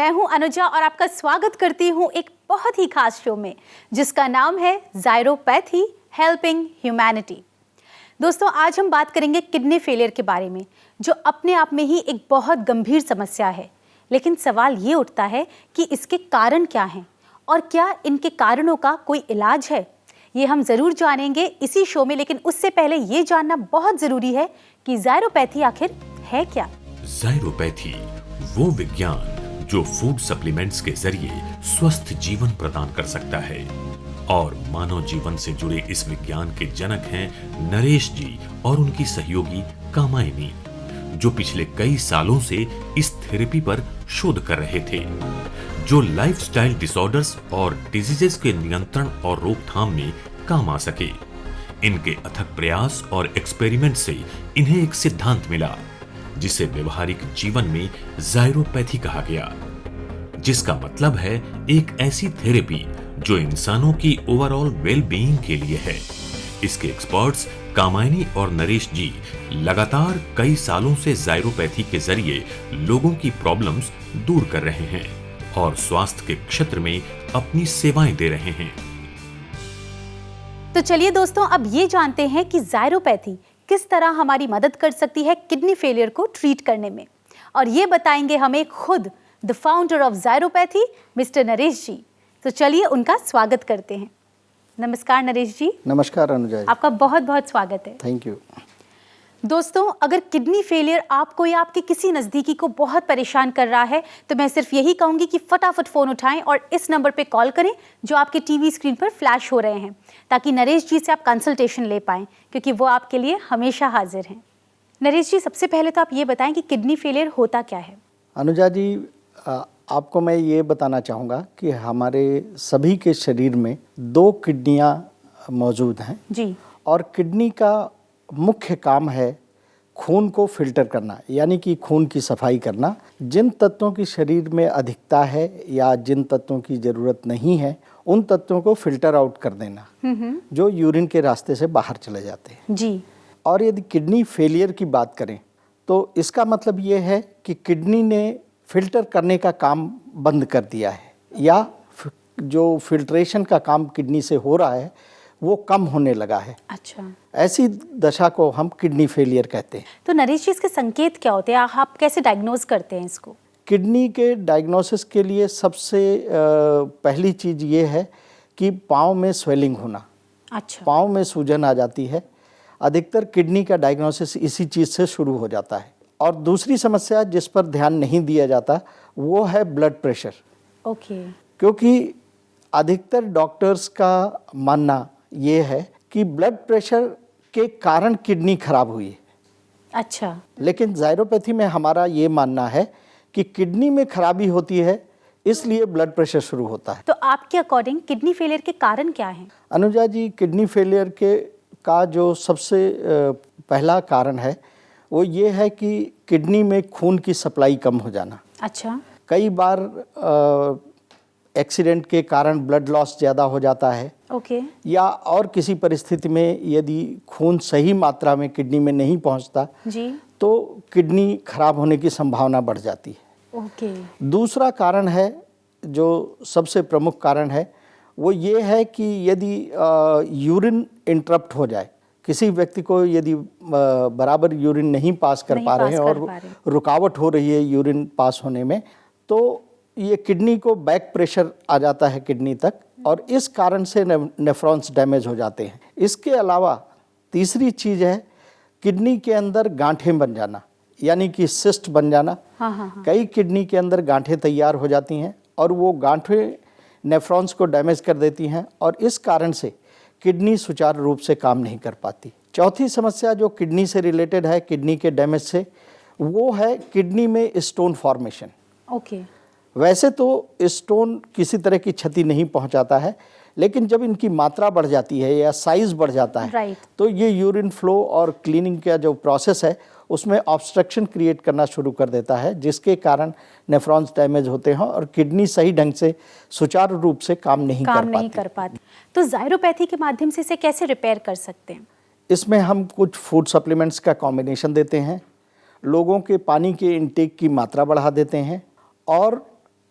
मैं हूं अनुजा और आपका स्वागत करती हूं एक बहुत ही खास शो में जिसका नाम है ज़ायरोपैथी हेल्पिंग ह्यूमैनिटी। दोस्तों, आज हम बात करेंगे किडनी फेलियर के बारे में, जो अपने आप में ही एक बहुत गंभीर समस्या है। लेकिन सवाल ये उठता है कि इसके कारण क्या हैं और क्या इनके कारणों का कोई इलाज है। ये हम ज़रूर जानेंगे इसी शो में, लेकिन उससे पहले ये जानना बहुत ज़रूरी है कि ज़ायरोपैथी आखिर है क्या। ज़ायरोपैथी वो विज्ञान जो फूड सप्लीमेंट्स के जरिए स्वस्थ जीवन प्रदान कर सकता है, और मानव जीवन से जुड़े इस विज्ञान के जनक हैं नरेश जी और उनकी सहयोगी कामायनी, जो पिछले कई सालों से इस थेरेपी पर शोध कर रहे थे, जो लाइफस्टाइल डिसऑर्डर्स और डिजीजेस के नियंत्रण और रोकथाम में काम आ सके। इनके अथक प्रयास और एक्सपेरिमेंट से इन्हें एक सिद्धांत मिला जिसे व्यवहारिक जीवन में ज़ायरोपैथी कहा गया, जिसका मतलब है एक ऐसी थेरेपी जो इंसानों की ओवरऑल वेल बीइंग के लिए है। इसके एक्सपर्ट्स कामायनी और नरेश जी लगातार कई सालों से ज़ायरोपैथी के जरिए लोगों की प्रॉब्लम्स दूर कर रहे हैं और स्वास्थ्य के क्षेत्र में अपनी सेवाएं दे रहे हैं। तो चलिए दोस्तों, अब ये जानते हैं कि ज़ायरोपैथी किस तरह हमारी मदद कर सकती है किडनी फेलियर को ट्रीट करने में, और ये बताएंगे हमें खुद the founder of Zyropathy mister Naresh ji. तो चलिए उनका स्वागत करते हैं। नमस्कार नरेश जी। नमस्कार अनुजा जी। आपका बहुत बहुत स्वागत है। Thank you. दोस्तों, अगर किडनी फेलियर आपको या आपके किसी नज़दीकी को बहुत परेशान कर रहा है तो मैं सिर्फ यही कहूँगी कि फटाफट फ़ोन उठाएं और इस नंबर पे कॉल करें जो आपके टीवी स्क्रीन पर फ्लैश हो रहे हैं, ताकि नरेश जी से आप कंसल्टेशन ले पाएं, क्योंकि वो आपके लिए हमेशा हाजिर हैं। नरेश जी, सबसे पहले तो आप ये बताएं कि किडनी फेलियर होता क्या है। अनुजा जी, आपको मैं ये बताना चाहूँगा कि हमारे सभी के शरीर में 2 किडनियाँ मौजूद हैं जी, और किडनी का मुख्य काम है खून को फिल्टर करना, यानी कि खून की सफाई करना। जिन तत्वों की शरीर में अधिकता है या जिन तत्वों की ज़रूरत नहीं है, उन तत्वों को फिल्टर आउट कर देना, जो यूरिन के रास्ते से बाहर चले जाते हैं जी। और यदि किडनी फेलियर की बात करें तो इसका मतलब ये है कि किडनी ने फिल्टर करने का काम बंद कर दिया है, या जो फिल्ट्रेशन का काम किडनी से हो रहा है वो कम होने लगा है। अच्छा, ऐसी दशा को हम किडनी फेलियर कहते हैं। तो नरेश जी, इसके संकेत क्या होते हैं? आप कैसे डायग्नोज करते हैं इसको? किडनी के डायग्नोसिस के लिए सबसे पहली चीज़ ये है कि पाँव में स्वेलिंग होना। अच्छा, पाँव में सूजन आ जाती है। अधिकतर किडनी का डायग्नोसिस इसी चीज़ से शुरू हो जाता है। और दूसरी समस्या जिस पर ध्यान नहीं दिया जाता वो है ब्लड प्रेशर। ओके। क्योंकि अधिकतर डॉक्टर्स का मानना ये है कि ब्लड प्रेशर के कारण किडनी खराब हुई है। अच्छा, लेकिन ज़ायरोपैथी में हमारा ये मानना है कि किडनी में खराबी होती है, इसलिए ब्लड प्रेशर शुरू होता है। तो आपके अकॉर्डिंग किडनी फेलियर के कारण क्या हैं? अनुजा जी, किडनी फेलियर का जो सबसे पहला कारण है वो ये है कि किडनी में खून की सप्लाई कम हो जाना। अच्छा, कई बार एक्सीडेंट के कारण ब्लड लॉस ज़्यादा हो जाता है। ओके। या और किसी परिस्थिति में यदि खून सही मात्रा में किडनी में नहीं पहुंचता जी, तो किडनी खराब होने की संभावना बढ़ जाती है। ओके। दूसरा कारण है, जो सबसे प्रमुख कारण है, वो ये है कि यदि यूरिन इंटरप्ट हो जाए, किसी व्यक्ति को यदि बराबर यूरिन नहीं पास कर पा रहे हैं और रुकावट हो रही है यूरिन पास होने में, तो ये किडनी को बैक प्रेशर आ जाता है किडनी तक, और इस कारण से नेफ्रॉन्स डैमेज हो जाते हैं। इसके अलावा तीसरी चीज़ है किडनी के अंदर गांठें बन जाना, यानी कि सिस्ट बन जाना। हाँ। कई किडनी के अंदर गांठें तैयार हो जाती हैं और वो गांठें नेफ्रॉन्स को डैमेज कर देती हैं, और इस कारण से किडनी सुचारू रूप से काम नहीं कर पाती। चौथी समस्या जो किडनी से रिलेटेड है, किडनी के डैमेज से, वो है किडनी में स्टोन फॉर्मेशन। ओके। वैसे तो स्टोन किसी तरह की क्षति नहीं पहुंचाता है, लेकिन जब इनकी मात्रा बढ़ जाती है या साइज बढ़ जाता है, तो ये यूरिन फ्लो और क्लीनिंग का जो प्रोसेस है उसमें ऑब्स्ट्रक्शन क्रिएट करना शुरू कर देता है, जिसके कारण नेफ्रॉन्स डैमेज होते हैं और किडनी सही ढंग से सुचारू रूप से काम नहीं कर पाती। तो ज़ायरोपैथी के माध्यम से इसे कैसे रिपेयर कर सकते हैं? इसमें हम कुछ फूड सप्लीमेंट्स का कॉम्बिनेशन देते हैं, लोगों के पानी के इंटेक की मात्रा बढ़ा देते हैं, और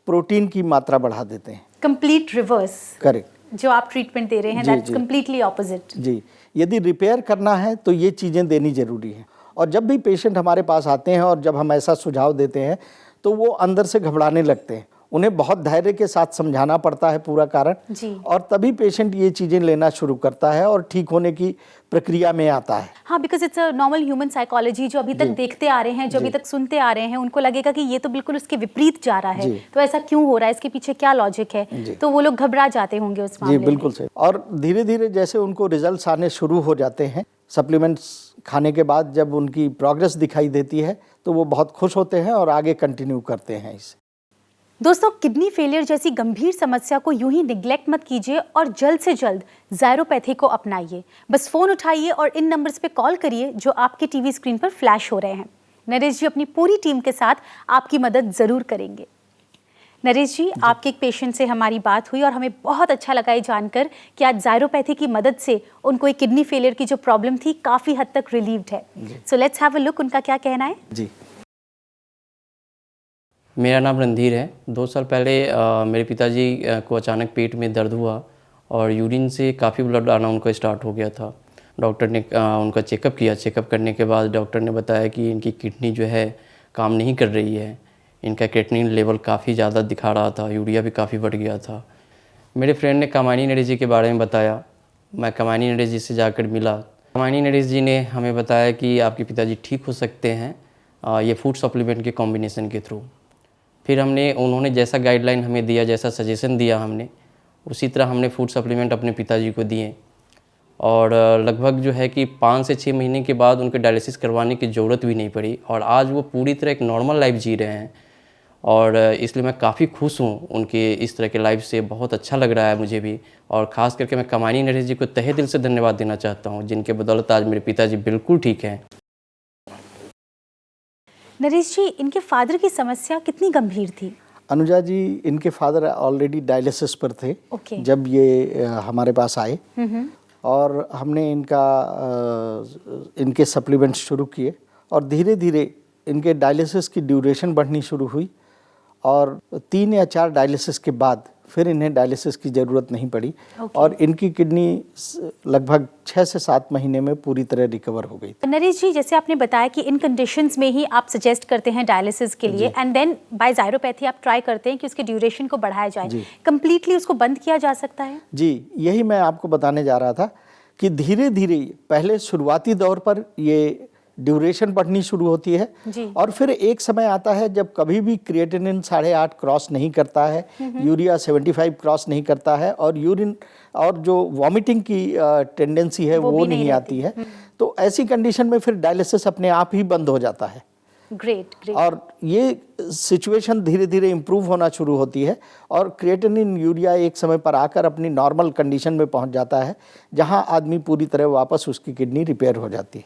प्रोटीन की मात्रा बढ़ा देते हैं। Complete reverse. करेक्ट। जो आप ट्रीटमेंट दे रहे हैं दैट्स कंप्लीटली ऑपोजिट। जी, यदि रिपेयर करना है तो ये चीज़ें देनी जरूरी है। और जब भी पेशेंट हमारे पास आते हैं और जब हम ऐसा सुझाव देते हैं तो वो अंदर से घबराने लगते हैं। उन्हें बहुत धैर्य के साथ समझाना पड़ता है पूरा कारण जी। और तभी पेशेंट ये चीज़ें लेना शुरू करता है और ठीक होने की प्रक्रिया में आता है। हाँ, because it's a normal human psychology. जो अभी तक देखते आ रहे हैं, जो अभी तक सुनते आ रहे हैं, उनको लगेगा कि ये तो बिल्कुल उसके विपरीत जा रहा है, तो ऐसा क्यों हो रहा है, इसके पीछे क्या लॉजिक है, तो वो लोग घबरा जाते होंगे उस मामले में। जी बिल्कुल सही। और धीरे धीरे जैसे उनको रिजल्ट्स आने शुरू हो जाते हैं सप्लीमेंट्स खाने के बाद, जब उनकी प्रोग्रेस दिखाई देती है तो वो बहुत खुश होते हैं और आगे कंटिन्यू करते हैं इसे। दोस्तों, किडनी फेलियर जैसी गंभीर समस्या को यूं ही निग्लेक्ट मत कीजिए और जल्द से जल्द ज़ायरोपैथी को अपनाइए। बस फ़ोन उठाइए और इन नंबर्स पे कॉल करिए जो आपके टीवी स्क्रीन पर फ्लैश हो रहे हैं। नरेश जी अपनी पूरी टीम के साथ आपकी मदद ज़रूर करेंगे। नरेश जी, आपके एक पेशेंट से हमारी बात हुई और हमें बहुत अच्छा लगा ये जानकर कि आज ज़ायरोपैथी की मदद से उनको एक किडनी फेलियर की जो प्रॉब्लम थी काफ़ी हद तक रिलीव्ड है। So let's have a look, उनका क्या कहना है। जी, मेरा नाम रणधीर है। 2 साल पहले मेरे पिताजी को अचानक पेट में दर्द हुआ और यूरिन से काफ़ी ब्लड आना उनको स्टार्ट हो गया था। डॉक्टर ने उनका चेकअप किया। चेकअप करने के बाद डॉक्टर ने बताया कि इनकी किडनी जो है काम नहीं कर रही है। इनका क्रिएटिनिन लेवल काफ़ी ज़्यादा दिखा रहा था, यूरिया भी काफ़ी बढ़ गया था। मेरे फ्रेंड ने कामायनी नरेश जी के बारे में बताया। मैं कामायनी नरेश जी से जाकर मिला। कामायनी नरेश जी ने हमें बताया कि आपके पिताजी ठीक हो सकते हैं ये फूड सप्लीमेंट के कॉम्बिनेशन के थ्रू। फिर उन्होंने जैसा गाइडलाइन हमें दिया, जैसा सजेशन दिया हमने, उसी तरह हमने फूड सप्लीमेंट अपने पिताजी को दिए और लगभग जो है कि 5 से 6 महीने के बाद उनके डायलिसिस करवाने की ज़रूरत भी नहीं पड़ी और आज वो पूरी तरह एक नॉर्मल लाइफ जी रहे हैं। और इसलिए मैं काफ़ी खुश हूँ उनके इस तरह के लाइफ से। बहुत अच्छा लग रहा है मुझे भी। और ख़ास करके मैं कामायनी नरेश जी को तहे दिल से धन्यवाद देना चाहता हूँ, जिनके बदौलत आज मेरे पिताजी बिल्कुल ठीक हैं। नरेश जी, इनके फादर की समस्या कितनी गंभीर थी? अनुजा जी, इनके फादर ऑलरेडी डायलिसिस पर थे जब ये हमारे पास आए और हमने इनके सप्लीमेंट्स शुरू किए और धीरे धीरे इनके डायलिसिस की ड्यूरेशन बढ़नी शुरू हुई और 3 या 4 डायलिसिस के बाद फिर इन्हें डायलिसिस की ज़रूरत नहीं पड़ी और इनकी किडनी लगभग 6 से 7 महीने में पूरी तरह रिकवर हो गई। नरेश जी, जैसे आपने बताया कि इन कंडीशंस में ही आप सजेस्ट करते हैं डायलिसिस के लिए एंड देन बाय ज़ायरोपैथी आप ट्राई करते हैं कि उसके ड्यूरेशन को बढ़ाया जाए। कंप्लीटली उसको बंद किया जा सकता है? जी, यही मैं आपको बताने जा रहा था कि धीरे धीरे पहले शुरुआती दौर पर ये ड्यूरेशन बढ़नी शुरू होती है और फिर एक समय आता है जब कभी भी क्रिएटिनिन 8.5 क्रॉस नहीं करता है, यूरिया 75 क्रॉस नहीं करता है और यूरिन और जो वॉमिटिंग की टेंडेंसी है वो नहीं आती है। तो ऐसी कंडीशन में फिर डायलिसिस अपने आप ही बंद हो जाता है। ग्रेट। और ये सिचुएशन धीरे धीरे इम्प्रूव होना शुरू होती है और क्रिएटिनिन यूरिया एक समय पर आकर अपनी नॉर्मल कंडीशन में पहुंच जाता है, जहां आदमी पूरी तरह वापस उसकी किडनी रिपेयर हो जाती है।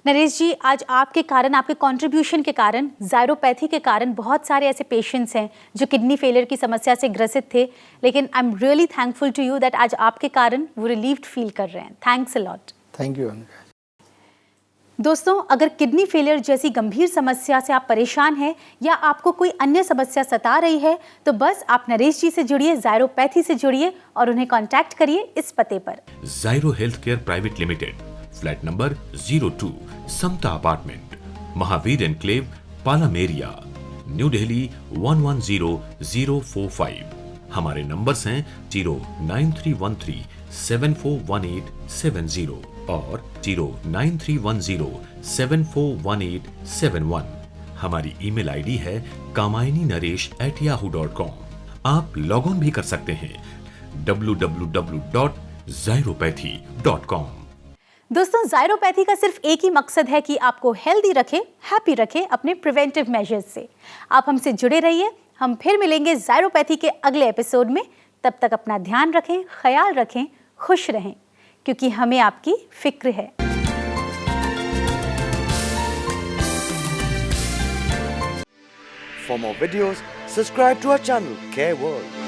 नरेश जी, आज आपके कारण, आपके कंट्रीब्यूशन के कारण, ज़ायरोपैथी के कारण बहुत सारे ऐसे पेशेंट्स हैं जो किडनी फेलियर की समस्या से ग्रसित थे, लेकिन I am really thankful to you that आज आपके कारण वो रिलीव्ड फील कर रहे हैं। Thanks a lot. Thank you. दोस्तों, अगर किडनी फेलियर जैसी गंभीर समस्या से आप परेशान हैं या आपको कोई अन्य समस्या सता रही है तो बस आप नरेश जी से जुड़िए, ज़ायरोपैथी से जुड़िए और उन्हें कांटेक्ट करिए इस पते पर। Zyro health care private limited, flat number 02, Samta apartment, Mahavir enclave, Palameria, New Delhi 110045। हमारे नंबर्स हैं 09313741870 और 09310741871। हमारी ईमेल आईडी है kamaininaresh@yahoo.com। आप लॉग ऑन भी कर सकते हैं www.zyropathy.com। दोस्तों, ज़ायरोपैथी का सिर्फ एक ही मकसद है कि आपको हेल्दी रखे, हैप्पी रखे अपने प्रिवेंटिव मेजर्स से। आप हमसे जुड़े रहिए। हम फिर मिलेंगे ज़ायरोपैथी के अगले एपिसोड में। तब तक अपना ध्यान रखें, ख्याल रखें, खुश रहें, क्योंकि हमें आपकी फिक्र है। For more videos, subscribe to our channel, Care World.